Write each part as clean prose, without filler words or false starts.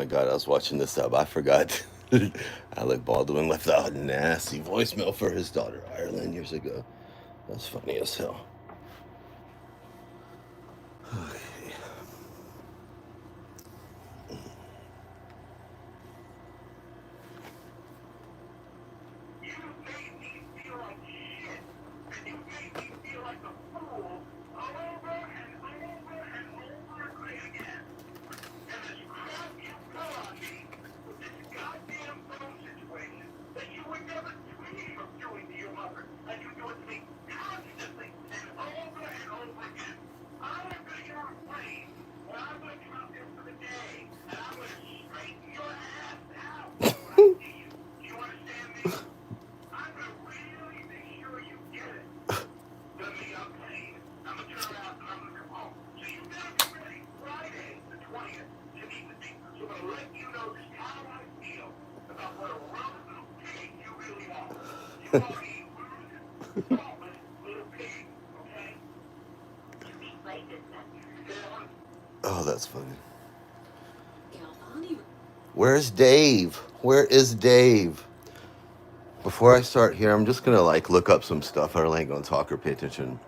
my God, I was watching this up. I forgot. Alec Baldwin left out a nasty voicemail for his daughter, Ireland, years ago. That's funny as hell. Oh, that's funny. Where's Dave? Where is Dave? Before I start here, I'm just gonna like look up some stuff. I really ain't gonna talk or pay attention.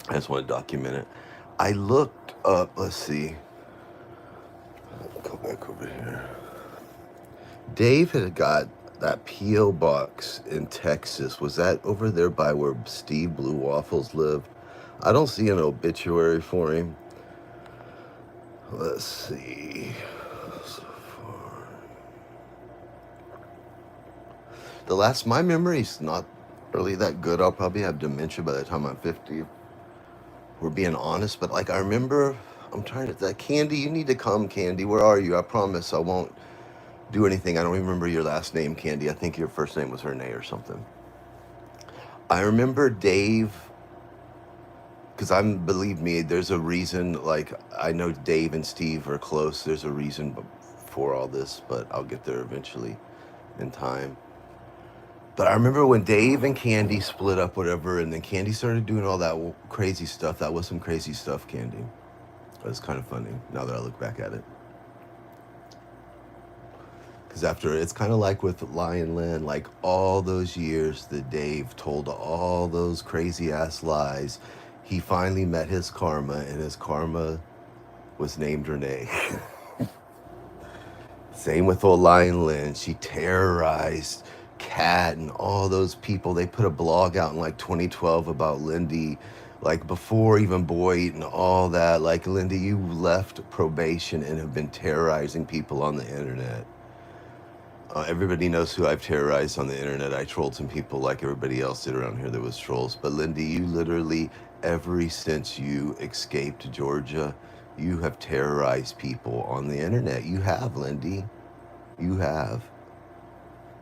I just want to document it. I looked up. Let's see. Go back over here. Dave had got that P.O. box in Texas. Was that over there by where Steve Blue Waffles lived? I don't see an obituary for him. Let's see. So far. My memory's not really that good. I'll probably have dementia by the time I'm 50. We're being honest, but like I remember, I'm trying to, that Candy, you need to come, Candy. Where are you? I promise I won't do anything. I don't even remember your last name, Candy. I think your first name was Renee or something. I remember Dave, because believe me, there's a reason. Like, I know Dave and Steve are close. There's a reason for all this, but I'll get there eventually in time. But I remember when Dave and Candy split up, whatever, and then Candy started doing all that crazy stuff. That was some crazy stuff, Candy. It was kind of funny now that I look back at it. Because after, it's kind of like with Lion Lynn, like all those years that Dave told all those crazy ass lies, he finally met his karma, and his karma was named Renee. Same with old Lion Lynn. She terrorized Kat and all those people. They put a blog out in like 2012 about Lindy, like before even Boyd and all that. Like, Lindy, you left probation and have been terrorizing people on the internet. Everybody knows who I've terrorized on the internet. I trolled some people like everybody else did around here that was trolls. But Lindy, you literally, ever since you escaped Georgia, you have terrorized people on the internet. You have, Lindy. You have.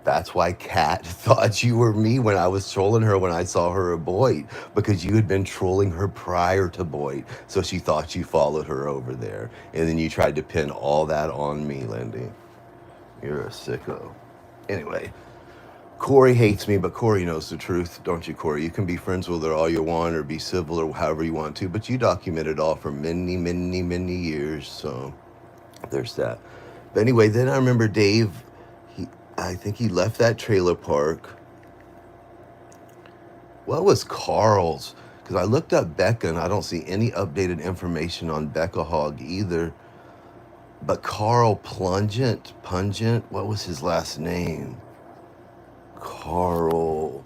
That's why Kat thought you were me when I was trolling her when I saw her at Boyd, because you had been trolling her prior to Boyd. So she thought you followed her over there. And then you tried to pin all that on me, Lindy. You're a sicko. Anyway, Corey hates me, but Corey knows the truth, don't you, Corey? You can be friends with her all you want or be civil or however you want to, but you documented all for many, many, many years, so there's that. But anyway, then I remember Dave, I think he left that trailer park. What was Carl's? Because I looked up Becca and I don't see any updated information on Becca Hogg either. But Carl Pungent, what was his last name? Carl,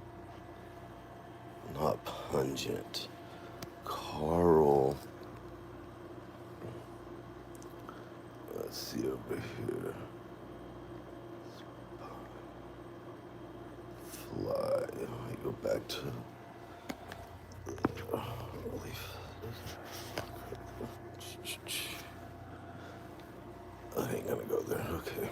not Pungent. Carl. Let's see over here. Fly. Let me go back to I ain't gonna go there. Okay.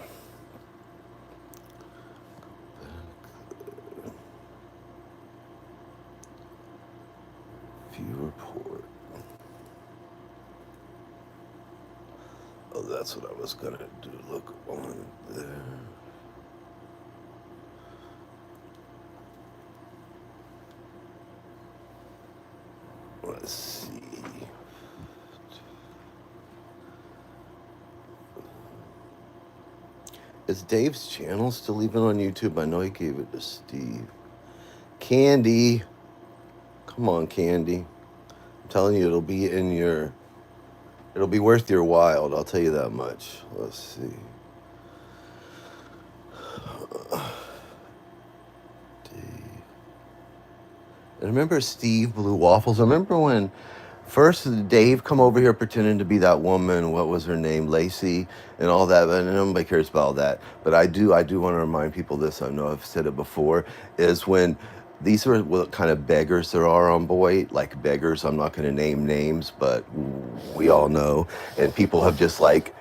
View report. Oh, that's what I was gonna do. Look on there. Let's see. Is Dave's channel still even on YouTube? I know he gave it to Steve. Candy. Come on, Candy. I'm telling you, it'll be worth your while. I'll tell you that much. Let's see. Dave. And remember Steve Blue Waffles? I remember when first Dave come over here pretending to be that woman. What was her name? Lacey and all that. And nobody cares about all that. But I do want to remind people this. I know I've said it before. Is when these are what kind of beggars there are on Boyd, like beggars. I'm not going to name names, but we all know. And people have just like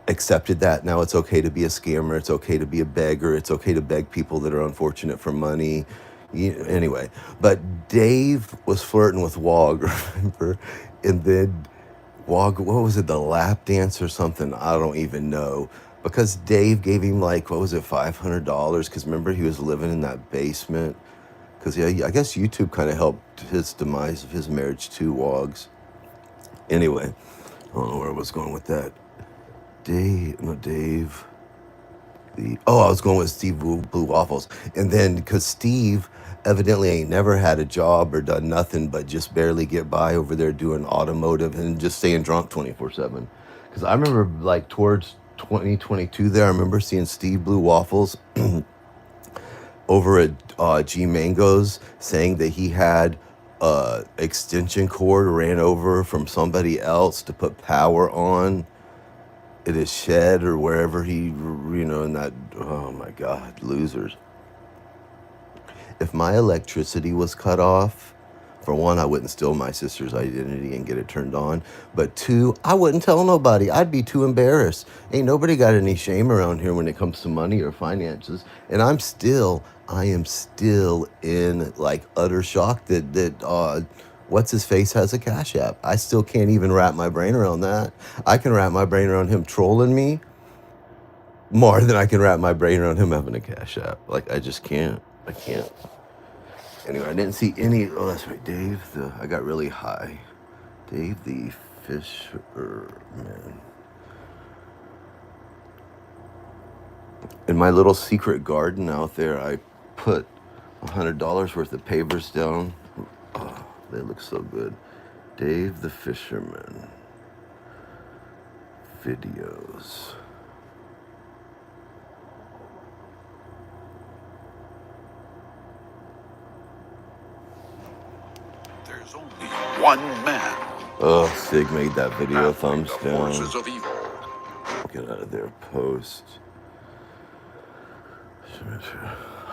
accepted that now it's okay to be a scammer, it's okay to be a beggar, it's okay to beg people that are unfortunate for money. Anyway, but Dave was flirting with Wog, remember? And then Wog, what was it, the lap dance or something? I don't even know. Because Dave gave him like, what was it, $500? Because remember he was living in that basement. Because yeah, I guess YouTube kind of helped his demise of his marriage to Wogs. Anyway, I don't know where I was going with that. Dave. I was going with Steve Blue Waffles. And then, because Steve evidently ain't never had a job or done nothing but just barely get by over there doing automotive and just staying drunk 24/7. Because I remember, like, towards 2022 there, I remember seeing Steve Blue Waffles over at G Mango's saying that he had extension cord ran over from somebody else to put power on at his shed or wherever he, in that, oh my God, losers. If my electricity was cut off, for one, I wouldn't steal my sister's identity and get it turned on. But two, I wouldn't tell nobody. I'd be too embarrassed. Ain't nobody got any shame around here when it comes to money or finances. And I am still in like utter shock that what's his face has a Cash App. I still can't even wrap my brain around that. I can wrap my brain around him trolling me more than I can wrap my brain around him having a Cash App. Like I just can't. I can't. Anyway, I didn't see any. Oh, that's right, Dave. I got really high. Dave the Fisherman. In my little secret garden out there, I put $100 worth of pavers down. Oh, they look so good. Dave the Fisherman videos. There's only one man. Oh, Sig made that video. Thumbs The down. forces of evil. Get out of there, post.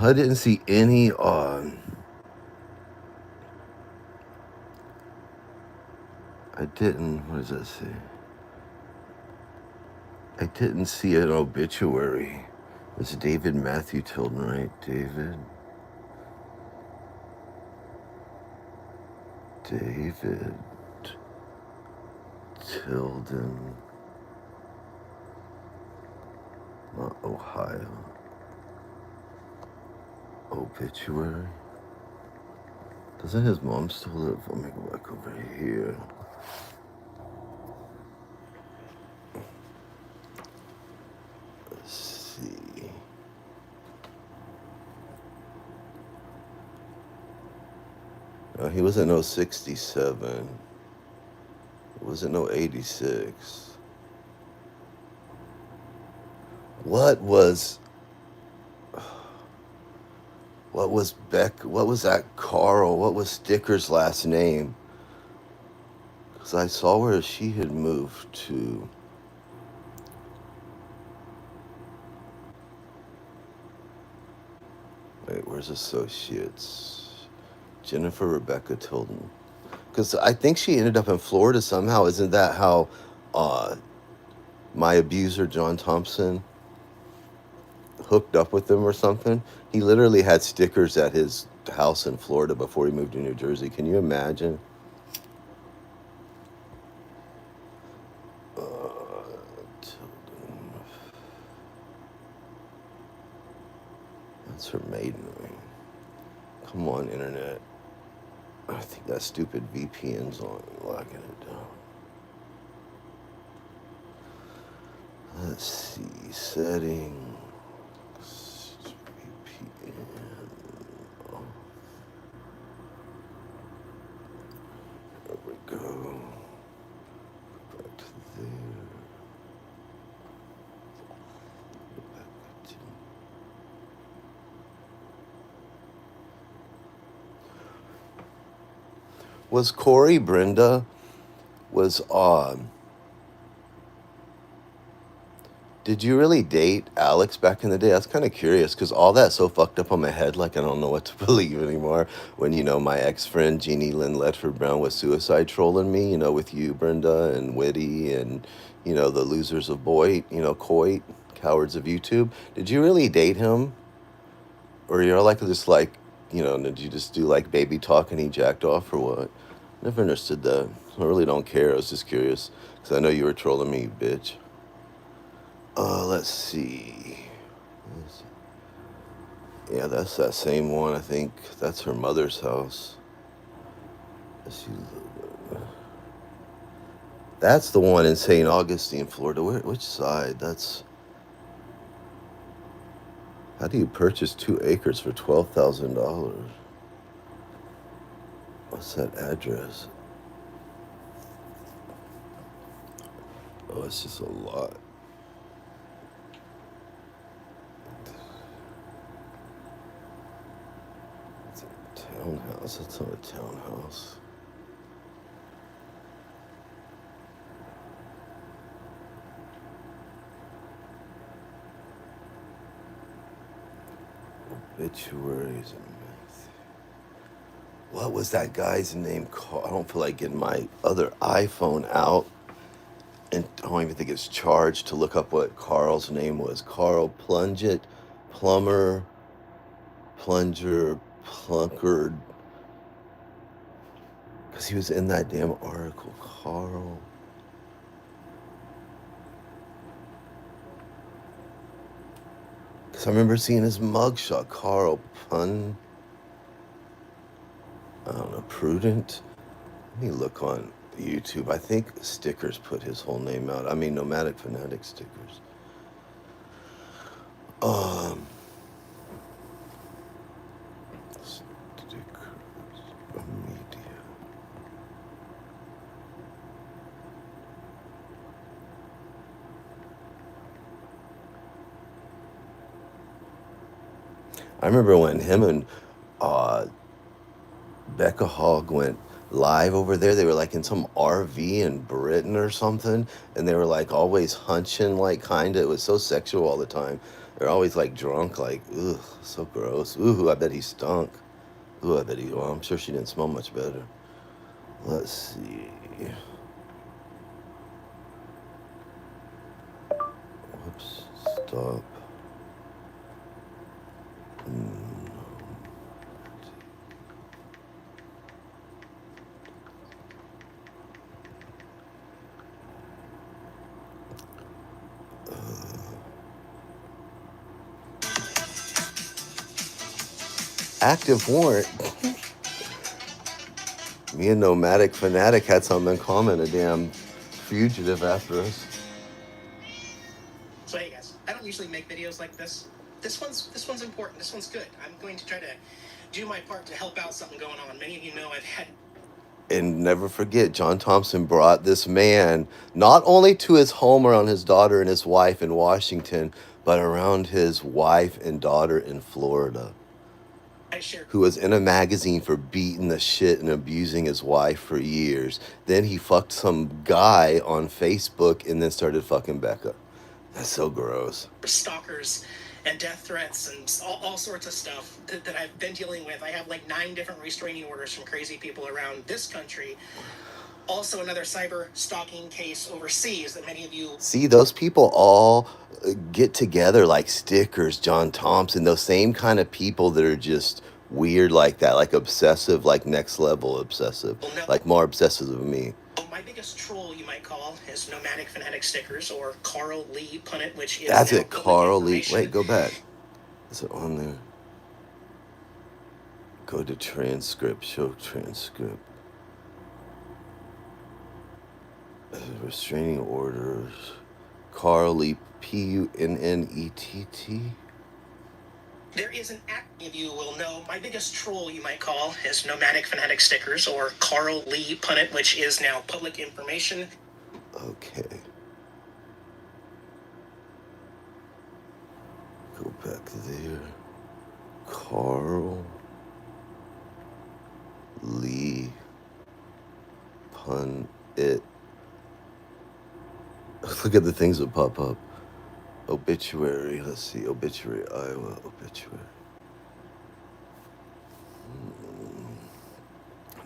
I didn't see any what does that say? I didn't see an obituary. It's David Matthew Tilden, right? David Tilden, not Ohio. Obituary? Doesn't his mom still live? Let me go back over here. Let's see. He was in 67. He was in 86. What was that Carl? What was Sticker's last name? Because I saw where she had moved to. Wait, where's associates? Jennifer Rebecca Tilden. Because I think she ended up in Florida somehow. Isn't that how my abuser, John Thompson, hooked up with them or something? He literally had stickers at his house in Florida before he moved to New Jersey. Can you imagine? Tilden. That's her maiden name. Come on, internet. I think that stupid VPN's on, locking it down. Let's see, setting. Was Corey Brenda was did you really date Alex back in the day? I was kind of curious because all that's so fucked up on my head. Like, I don't know what to believe anymore. When, my ex friend Jeannie Lynn Ledford Brown was suicide trolling me, with you, Brenda, and Witty, and, the losers of Boyd, Coit, cowards of YouTube. Did you really date him? Or you're like, just like, did you just do like baby talk and he jacked off or what? Never understood that. I really don't care. I was just curious because I know you were trolling me, bitch. Let's see. Yeah, that's that same one. I think that's her mother's house. That's the one in St. Augustine, Florida. Which side? That's. How do you purchase 2 acres for $12,000? What's that address? Oh, it's just a lot. It's a townhouse. It's not a townhouse. Obituaries. What was that guy's name called? I don't feel like getting my other iPhone out. And I don't even think it's charged to look up what Carl's name was. Carl Plungett, Plumber, Plunger, Plunkard. Because he was in that damn article. Carl. Because I remember seeing his mugshot. Carl Pun. I don't know. Prudent. Let me look on YouTube. I think Stickers put his whole name out. I mean, Nomadic Fanatic Stickers. Um. Stickers. Media. I remember when him and uh, Becca Hogg went live over there. They were like in some RV in Britain or something, and they were like always hunching, like kinda. It was so sexual all the time. They're always like drunk, like ugh, so gross. Ooh, I bet he stunk. Ooh, I bet he. Well, I'm sure she didn't smell much better. Let's see. Whoops. Stop. Active warrant. Me and Nomadic Fanatic had something in common. A damn fugitive after us. So hey guys, I don't usually make videos like this. This one's important. This one's good. I'm going to try to do my part to help out something going on. Many of you know I've had. And never forget, John Thompson brought this man not only to his home around his daughter and his wife in Washington, but around his wife and daughter in Florida, who was in a magazine for beating the shit and abusing his wife for years. Then he fucked some guy on Facebook and then started fucking Becca. That's so gross. Stalkers and death threats and all sorts of stuff that I've been dealing with. I have like 9 different restraining orders from crazy people around this country. Also, another cyber stalking case overseas that many of you see. Those people all get together like Stickers, John Thompson, those same kind of people that are just weird like that, like obsessive, like next level obsessive, like more obsessive than me. My biggest troll, you might call, is Nomadic Fanatic Stickers or Carl Lee Punnett, which is that's it, Carl Lee. Wait, go back. Is it on there? Go to transcript, show transcript. Restraining orders. Carl Lee, Punnett. There is an act of you will know. My biggest troll, you might call, is Nomadic Fanatic Stickers or Carl Lee Punnett, which is now public information. Okay. Go back there. Carl Lee pun it. Look at the things that pop up. Obituary. Let's see. Obituary, Iowa. Obituary.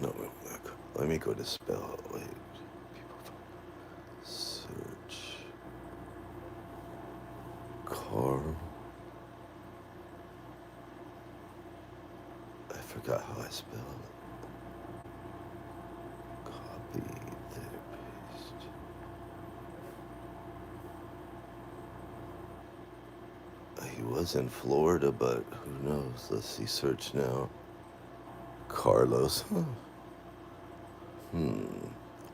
No, let me go to spell. Wait. Search. Carl. I forgot how I spell it. Copy. There. Paste. He was in Florida, but who knows? Let's see. Search now. Carlos.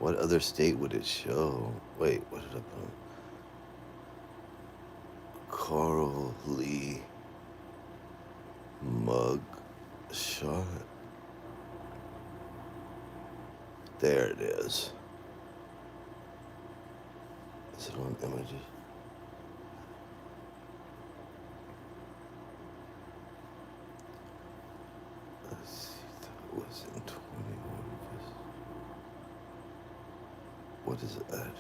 What other state would it show? Wait, what did I put? Carl Lee mug shot. There it is. Is it on images? Let's see. That was in 21. What is that?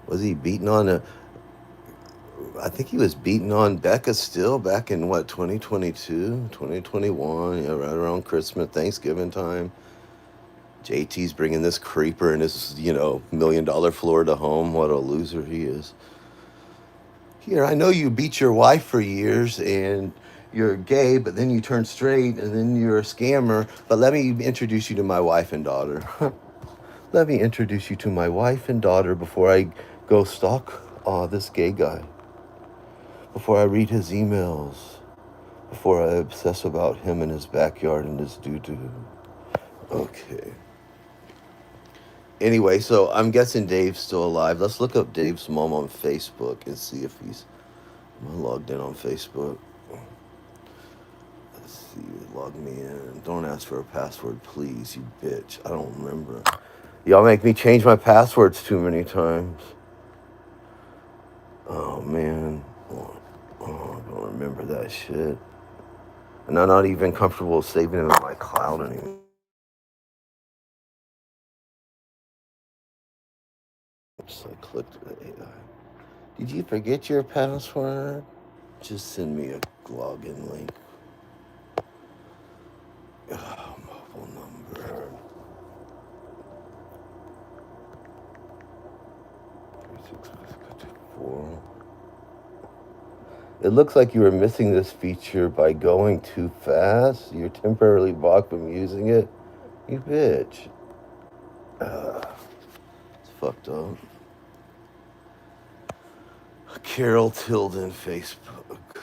Was he beating on a? I think he was beating on Becca still back in what, 2022, 2021, yeah, right around Christmas, Thanksgiving time. JT's bringing this creeper in his, $1 million Florida home. What a loser he is. Here, I know you beat your wife for years and you're gay, but then you turn straight and then you're a scammer. But let me introduce you to my wife and daughter. Let me introduce you to my wife and daughter before I go stalk this gay guy. Before I read his emails. Before I obsess about him in his backyard and his doo-doo. Okay. Anyway, so I'm guessing Dave's still alive. Let's look up Dave's mom on Facebook and see if he's logged in on Facebook. Let's see, log me in. Don't ask for a password, please, you bitch. I don't remember. Y'all make me change my passwords too many times. Oh, man. Oh, I don't remember that shit. And I'm not even comfortable saving it in my cloud anymore. So I clicked the AI. Did you forget your password? Just send me a login link. Mobile number. 3654. It looks like you were missing this feature by going too fast. You're temporarily blocked from using it. You bitch. It's fucked up. Carol Tilden, Facebook.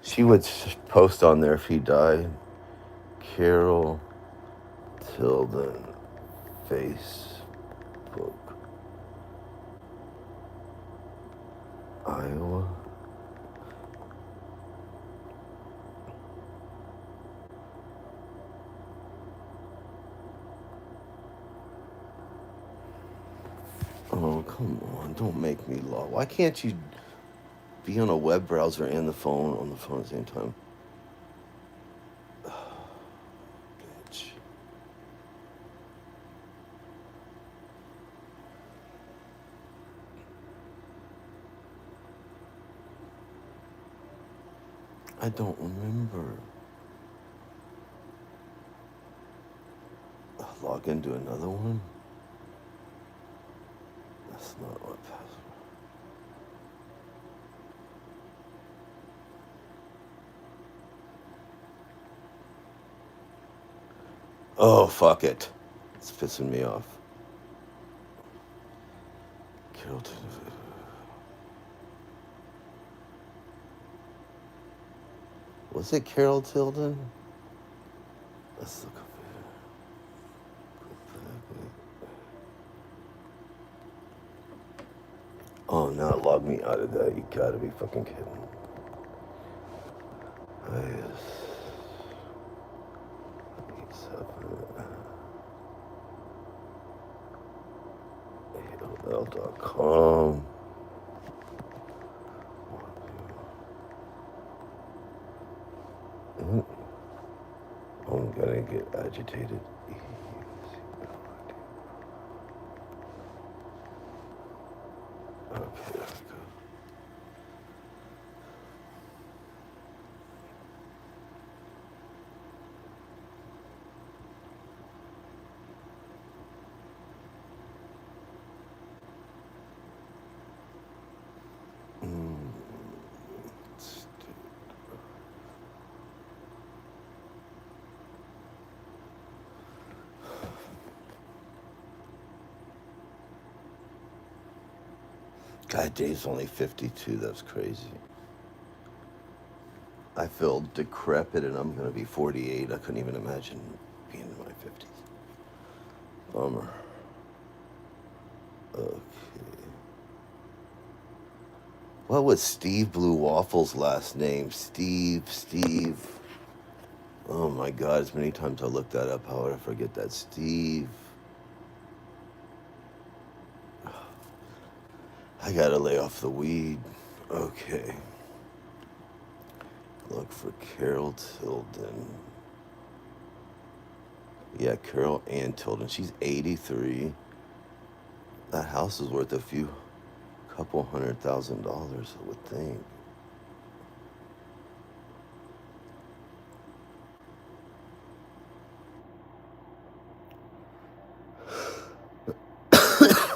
She would post on there if he died. Carol Tilden, Facebook. Iowa. Oh, come on. Don't make me log. Why can't you be on a web browser and the phone on the phone at the same time? Bitch. I don't remember. Log into another one? That's not what password. Oh, fuck it. It's pissing me off. Carol Tilden. Was it Carol Tilden? Let's look up here. Oh, now it logged me out of that. You gotta be fucking kidding. AOL.com. get agitated. Okay, there we go. God, Dave's only 52. That's crazy. I feel decrepit and I'm going to be 48. I couldn't even imagine being in my 50s. Bummer. Okay. What was Steve Blue Waffle's last name? Steve. Oh my God, as many times I looked that up, how would I forget that? Steve. I gotta lay off the weed. Okay. Look for Carol Tilden. Yeah, Carol Ann Tilden. She's 83. That house is worth couple $100,000, I would think.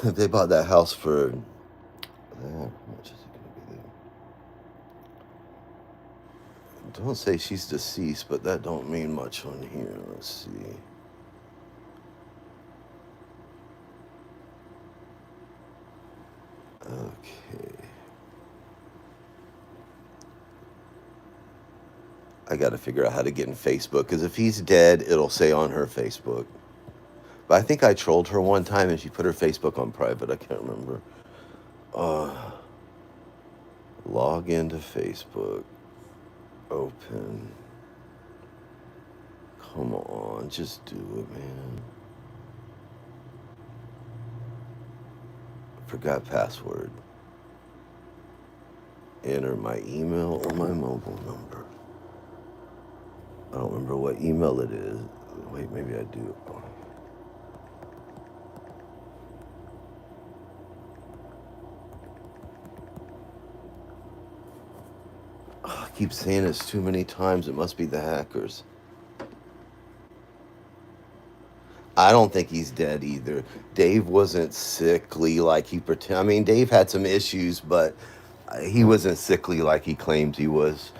If they bought that house for that, how much is it going to be there? Don't say she's deceased, but that don't mean much on here. Let's see. Okay. I got to figure out how to get in Facebook, because if he's dead, it'll say on her Facebook. But I think I trolled her one time and she put her Facebook on private. I can't remember. Log into Facebook. Open. Come on, just do it, man. Forgot password. Enter my email or my mobile number. I don't remember what email it is. Wait, maybe I do. I keep saying this too many times. It must be the hackers. I don't think he's dead either. Dave wasn't sickly like he pretended. I mean, Dave had some issues, but he wasn't sickly like he claimed he was.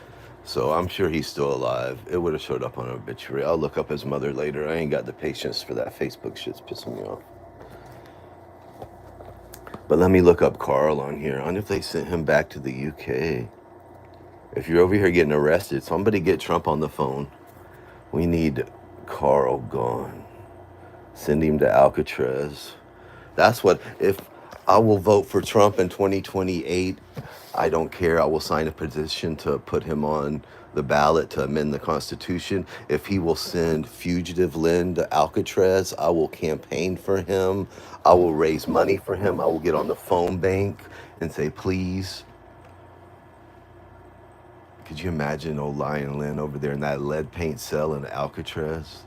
So I'm sure he's still alive. It would have showed up on an obituary. I'll look up his mother later. I ain't got the patience for that Facebook shit's pissing me off. But let me look up Carl on here. I wonder if they sent him back to the UK. If you're over here getting arrested, somebody get Trump on the phone. We need Carl gone. Send him to Alcatraz. That's what, if I will vote for Trump in 2028, I don't care. I will sign a petition to put him on the ballot to amend the Constitution. If he will send fugitive Lynn to Alcatraz, I will campaign for him. I will raise money for him. I will get on the phone bank and say, please. Could you imagine old Lion Lynn over there in that lead paint cell in Alcatraz?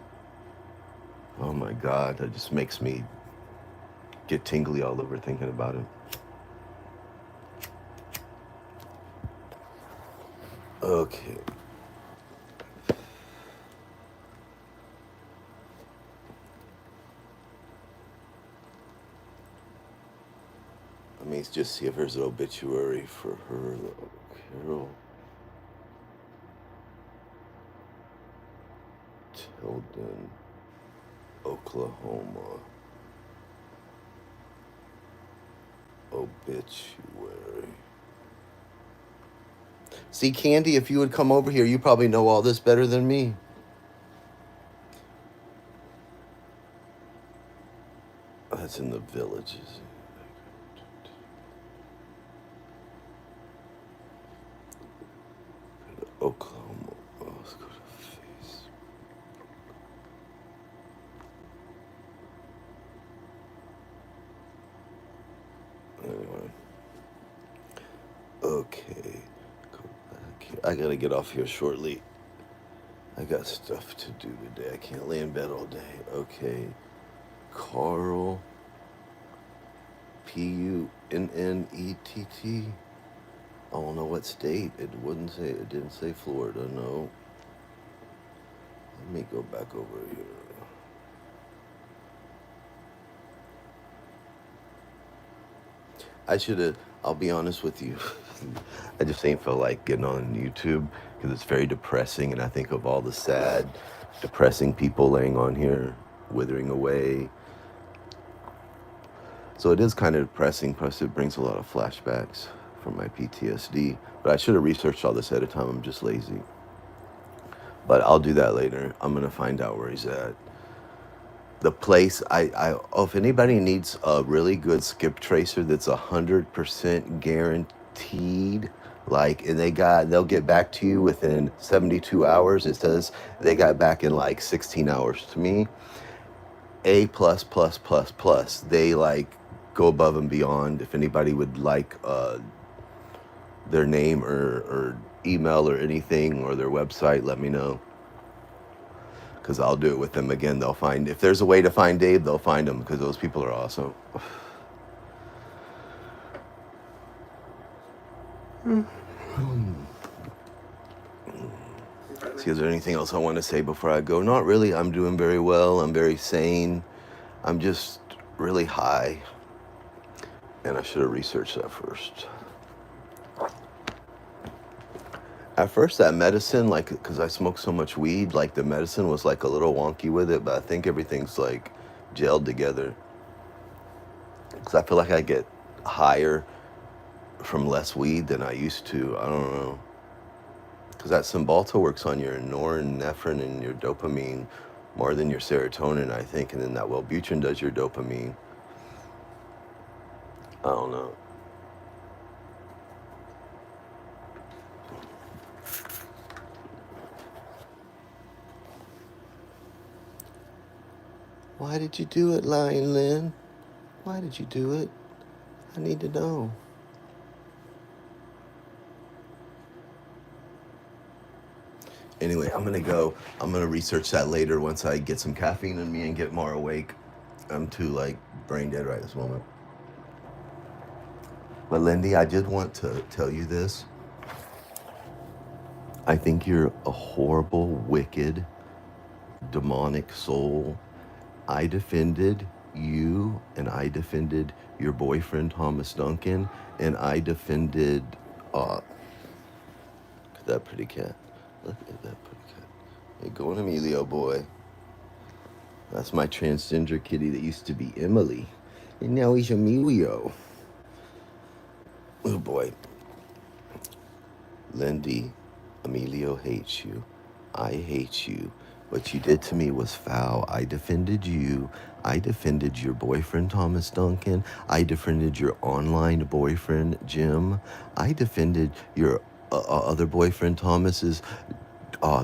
Oh my God, that just makes me get tingly all over thinking about it. Okay. Let me just see if there's an obituary for her. Carol Tilden, Oklahoma. Obituary. See, Candy, if you would come over here, you probably know all this better than me. That's in the Villages. Oklahoma. Oh, let's go to face. Anyway. Okay. Go back here. I gotta get off here shortly. I got stuff to do today. I can't lay in bed all day. Okay. Carl, Punnett. I don't know what state. It wouldn't say. It didn't say Florida. No. Let me go back over here. I should have. I'll be honest with you. I just ain't feel like getting on YouTube because it's very depressing, and I think of all the sad, depressing people laying on here, withering away. So it is kind of depressing. Plus, it brings a lot of flashbacks from my PTSD. But I should have researched all this ahead of time. I'm just lazy. But I'll do that later. I'm gonna find out where he's at. The place if anybody needs a really good skip tracer that's 100% guaranteed, like, and they'll get back to you within 72 hours. It says they got back in like 16 hours to me. A plus plus plus plus. They like go above and beyond. If anybody would like their name or email or anything or their website, let me know. Because I'll do it with them again. They'll find, if there's a way to find Dave, they'll find him because those people are awesome. See, is there anything else I want to say before I go? Not really. I'm doing very well. I'm very sane. I'm just really high. And I should have researched that first. At first, that medicine, like, because I smoked so much weed, like, the medicine was, like, a little wonky with it, but I think everything's, like, gelled together. Because I feel like I get higher from less weed than I used to. I don't know. Because that Cymbalta works on your norepinephrine and your dopamine more than your serotonin, I think. And then that Wellbutrin does your dopamine. I don't know. Why did you do it, Lion Lynn? Why did you do it? I need to know. Anyway, I'm gonna go. I'm gonna research that later once I get some caffeine in me and get more awake. I'm too like brain dead right this moment. But Lindy, I did want to tell you this. I think you're a horrible, wicked, demonic soul. I defended you, and I defended your boyfriend Thomas Duncan, and I defended that pretty cat. Look at that pretty cat. Hey, go on, Emilio boy. That's my transgender kitty that used to be Emily, and now he's Emilio. Oh boy. Lindy, Emilio hates you. I hate you. What you did to me was foul. I defended you. I defended your boyfriend, Thomas Duncan. I defended your online boyfriend, Jim. I defended your other boyfriend, Thomas's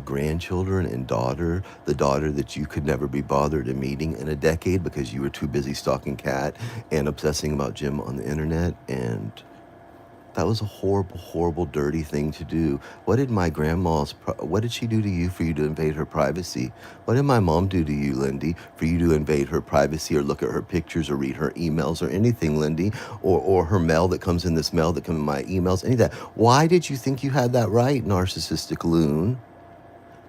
grandchildren and daughter, the daughter that you could never be bothered in meeting in a decade because you were too busy stalking Kat and obsessing about Jim on the internet. And that was a horrible, horrible, dirty thing to do. What did my what did she do to you for you to invade her privacy? What did my mom do to you, Lindy, for you to invade her privacy or look at her pictures or read her emails or anything, Lindy? Or her mail that comes in this mail that comes in my emails, any of that. Why did you think you had that right, narcissistic loon?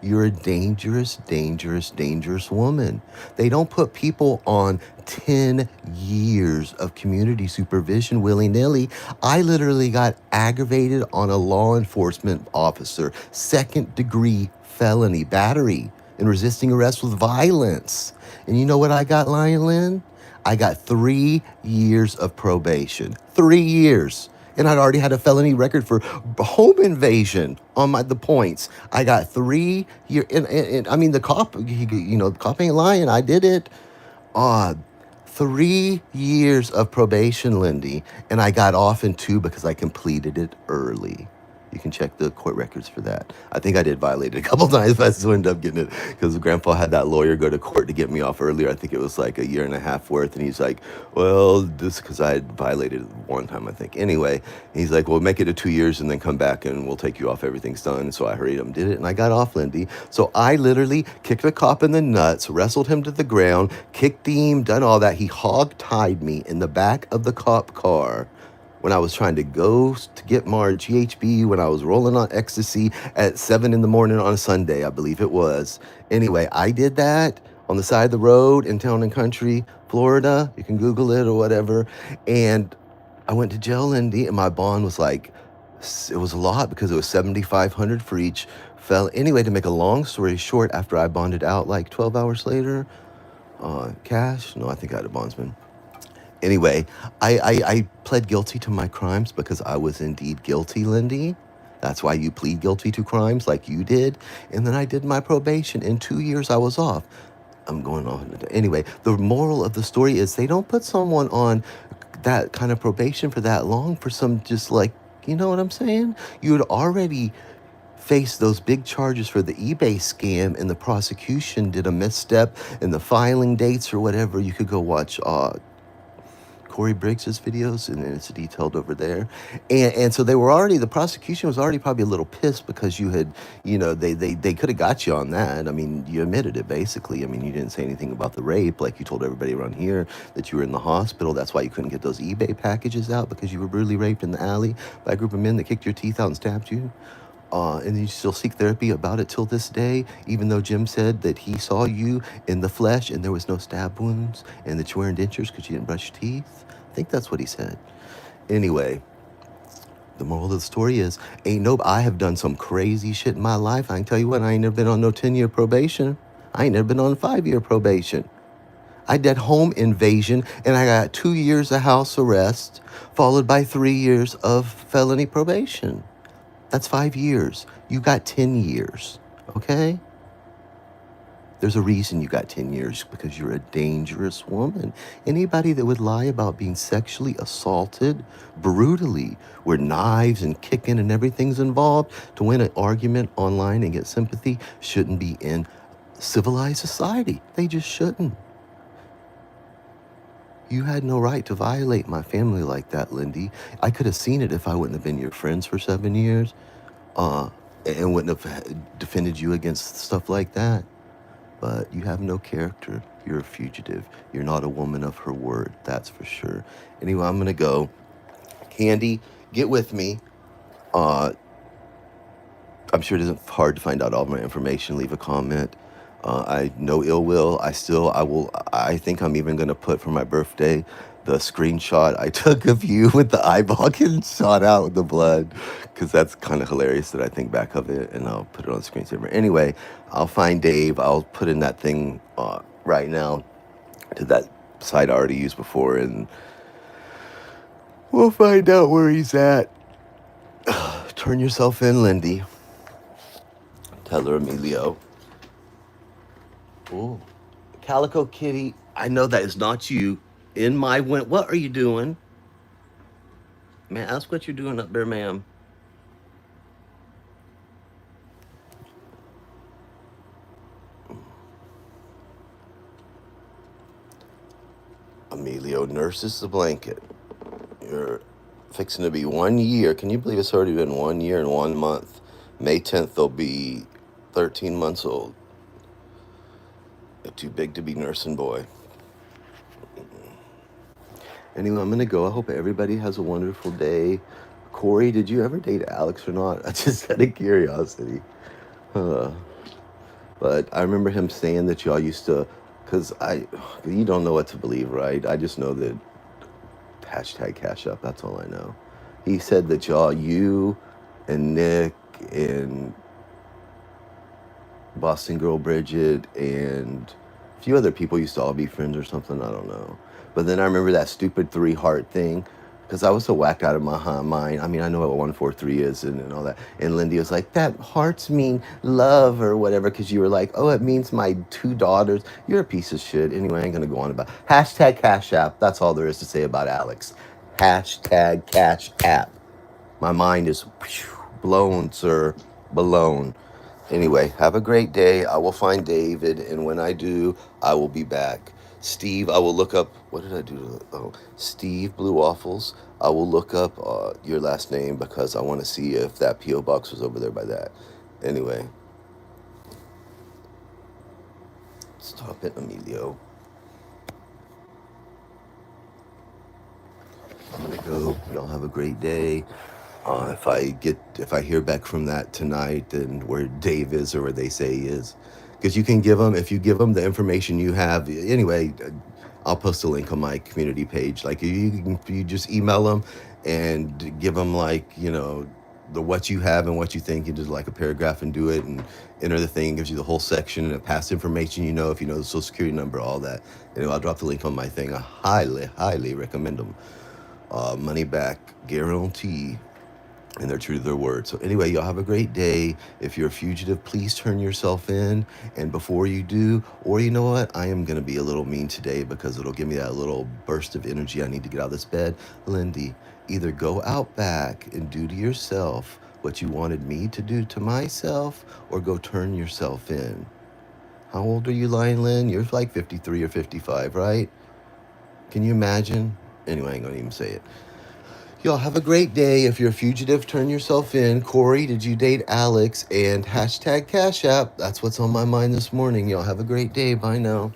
You're a dangerous, dangerous, dangerous woman. They don't put people on 10 years of community supervision willy-nilly. I literally got aggravated on a law enforcement officer, second-degree felony, battery, and resisting arrest with violence. And you know what I got, Lion Lynn? I got 3 years of probation. 3 years. And I'd already had a felony record for home invasion on the points. I got 3 years, and I mean, the cop, the cop ain't lying. I did it. 3 years of probation, Lindy, and I got off in 2 because I completed it early. You can check the court records for that. I think I did violate it a couple times, but I still ended up getting it because Grandpa had that lawyer go to court to get me off earlier. I think it was like a year and a half worth, and he's like, "Well, this because I had violated it one time, I think." Anyway, he's like, "Well, make it to 2 years and then come back and we'll take you off. Everything's done." So I hurried up and did it, and I got off, Lindy. So I literally kicked the cop in the nuts, wrestled him to the ground, kicked him, done all that. He hog tied me in the back of the cop car when I was trying to go to get more GHB, when I was rolling on ecstasy at 7 in the morning on a Sunday, I believe it was. Anyway, I did that on the side of the road in Town and Country, Florida. You can Google it or whatever. And I went to jail, Lindy, and my bond was like, it was a lot because it was 7,500 for each fell. Anyway, to make a long story short, after I bonded out like 12 hours later, cash. No, I think I had a bondsman. Anyway, I pled guilty to my crimes because I was indeed guilty, Lindy. That's why you plead guilty to crimes like you did. And then I did my probation. In 2 years, I was off. I'm going on. Anyway, the moral of the story is they don't put someone on that kind of probation for that long for some just like, you know what I'm saying? You had already faced those big charges for the eBay scam, and the prosecution did a misstep in the filing dates or whatever. You could go watch Corey Briggs's videos, and it's detailed over there. And so they were already, the prosecution was already probably a little pissed because you had, they could have got you on that. I mean, you admitted it basically. I mean, you didn't say anything about the rape like you told everybody around here that you were in the hospital. That's why you couldn't get those eBay packages out, because you were brutally raped in the alley by a group of men that kicked your teeth out and stabbed you. And you still seek therapy about it till this day, even though Jim said that he saw you in the flesh and there was no stab wounds and that you were wearing dentures because you didn't brush your teeth. I think that's what he said. Anyway, the moral of the story is, I have done some crazy shit in my life. I can tell you what, I ain't never been on no 10-year probation. I ain't never been on 5-year probation. I did home invasion, and I got 2 years of house arrest, followed by 3 years of felony probation. That's 5 years. You got 10 years, okay? There's a reason you got 10 years, because you're a dangerous woman. Anybody that would lie about being sexually assaulted brutally, where knives and kicking and everything's involved, to win an argument online and get sympathy, shouldn't be in civilized society. They just shouldn't. You had no right to violate my family like that, Lindy. I could have seen it if I wouldn't have been your friends for 7 years, and wouldn't have defended you against stuff like that. But you have no character. You're a fugitive. You're not a woman of her word, that's for sure. Anyway, I'm going to go. Candy, get with me. I'm sure it isn't hard to find out all my information. Leave a comment. I no ill will. I think I'm even going to put for my birthday the screenshot I took of you with the eyeball getting shot out with the blood, because that's kind of hilarious that I think back of it, and I'll put it on the screensaver. Anyway, I'll find Dave. I'll put in that thing right now to that site I already used before, and we'll find out where he's at. Turn yourself in, Lindy. Tell her, Emilio. Ooh. Calico Kitty, I know that is not you. In my what are you doing? May I ask what you're doing up there, ma'am? Emilio nurses the blanket. You're fixing to be 1 year. Can you believe it's already been 1 year and 1 month? May 10th, they'll be 13 months old. They're too big to be nursing boy. Anyway, I'm going to go. I hope everybody has a wonderful day. Corey, did you ever date Alex or not? I just had a curiosity. But I remember him saying that y'all used to, you don't know what to believe, right? I just know that hashtag cash up, that's all I know. He said that you and Nick and Boston Girl Bridget and a few other people used to all be friends or something, I don't know. But then I remember that stupid 3 heart thing, because I was so whacked out of my mind. I mean, I know what 143 is and all that. And Lindy was like, that hearts mean love or whatever, because you were like, oh, it means my 2 daughters. You're a piece of shit. Anyway, I ain't going to go on about hashtag cash app. That's all there is to say about Alex. Hashtag cash app. My mind is Blown, sir. Blown. Anyway, have a great day. I will find David, and when I do, I will be back. Steve, I will look up. What did I do? Oh, Steve Blue Waffles. I will look up your last name because I want to see if that P.O. box was over there by that. Anyway, stop it, Emilio. I'm gonna go. Y'all have a great day. If I hear back from that tonight, then where Dave is or where they say he is, because you can give them, if you give them the information you have. Anyway, I'll post a link on my community page. Like you just email them and give them like the what you have and what you think, and just like a paragraph and do it and enter the thing. It gives you the whole section and past information. If you know the social security number, all that. Anyway, I'll drop the link on my thing. I highly recommend them. Money back guarantee, and they're true to their word. So anyway, y'all have a great day. If you're a fugitive, please turn yourself in. And before you do, or you know what, I am going to be a little mean today because it'll give me that little burst of energy I need to get out of this bed. Lindy, either go out back and do to yourself what you wanted me to do to myself, or go turn yourself in. How old are you, Lion Lynn? You're like 53 or 55, right? Can you imagine? Anyway, I ain't going to even say it. Y'all have a great day. If you're a fugitive, turn yourself in. Corey, did you date Alex? And hashtag Cash App. That's what's on my mind this morning. Y'all have a great day. Bye now.